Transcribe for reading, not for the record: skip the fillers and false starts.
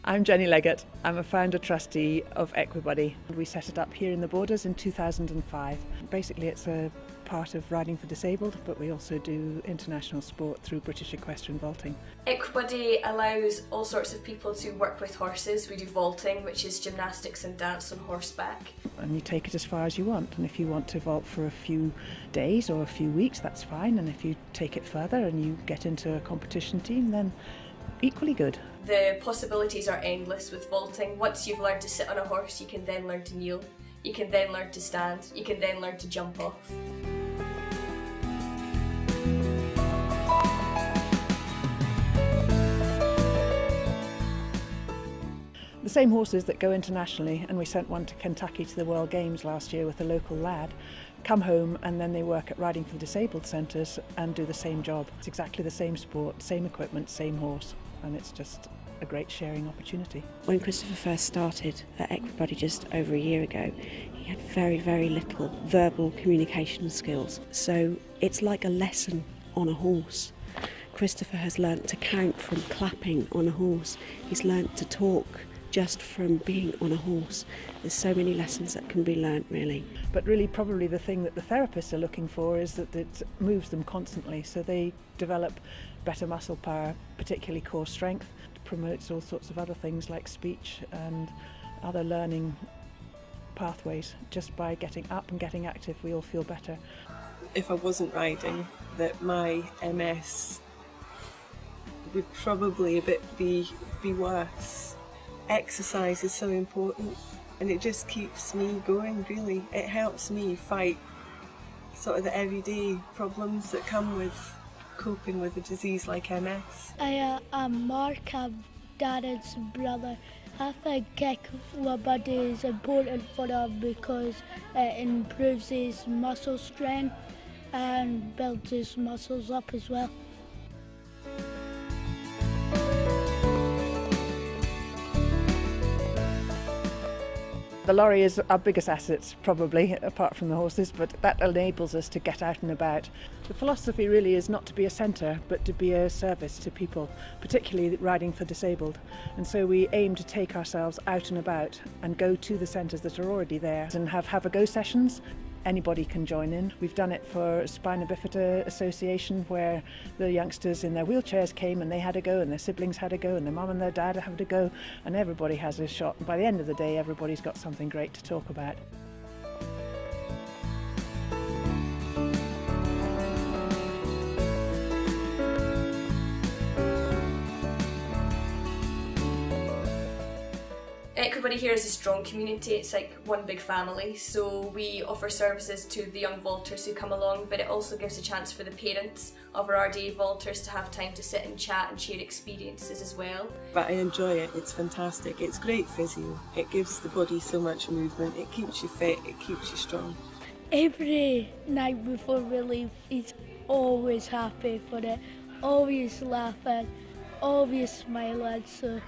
I'm Jenny Leggett. I'm a founder trustee of Equibuddy. We set it up here in the Borders in 2005. Basically it's a part of Riding for Disabled, but we also do international sport through British equestrian vaulting. Equibuddy allows all sorts of people to work with horses. We do vaulting, which is gymnastics and dance on horseback. And you take it as far as you want, and if you want to vault for a few days or a few weeks, that's fine, and if you take it further and you get into a competition team, then equally good. The possibilities are endless with vaulting. Once you've learned to sit on a horse, you can then learn to kneel, you can then learn to stand, you can then learn to jump off. The same horses that go internationally, and we sent one to Kentucky to the World Games last year with a local lad, come home and then they work at Riding for the Disabled centres and do the same job. It's exactly the same sport, same equipment, same horse, and it's just a great sharing opportunity. When Christopher first started at Equibuddy just over a year ago, he had very, very little verbal communication skills. So it's like a lesson on a horse. Christopher has learnt to count from clapping on a horse. He's learnt to talk just from being on a horse. There's so many lessons that can be learnt, really. But really probably the thing that the therapists are looking for is that it moves them constantly, so they develop better muscle power, particularly core strength. It promotes all sorts of other things like speech and other learning pathways. Just by getting up and getting active, we all feel better. If I wasn't riding, that my MS would probably be worse. Exercise is so important, and it just keeps me going, really. It helps me fight sort of the everyday problems that come with coping with a disease like MS. I'm Mark, I'm Darren's brother. I think Equibuddy is important for him because it improves his muscle strength and builds his muscles up as well. The lorry is our biggest asset, probably, apart from the horses, but that enables us to get out and about. The philosophy really is not to be a centre, but to be a service to people, particularly Riding for Disabled. And so we aim to take ourselves out and about and go to the centres that are already there and have a go sessions. Anybody can join in. We've done it for Spina Bifida Association, where the youngsters in their wheelchairs came and they had a go, and their siblings had a go, and their mum and their dad had a go, and everybody has a shot. And by the end of the day, everybody's got something great to talk about. Equibuddy here is a strong community. It's like one big family, so we offer services to the young vaulters who come along, but it also gives a chance for the parents of our RDA vaulters to have time to sit and chat and share experiences as well. But I enjoy it, it's fantastic, it's great physio, it gives the body so much movement, it keeps you fit, it keeps you strong. Every night before we leave, he's always happy for it, always laughing, always smiling, so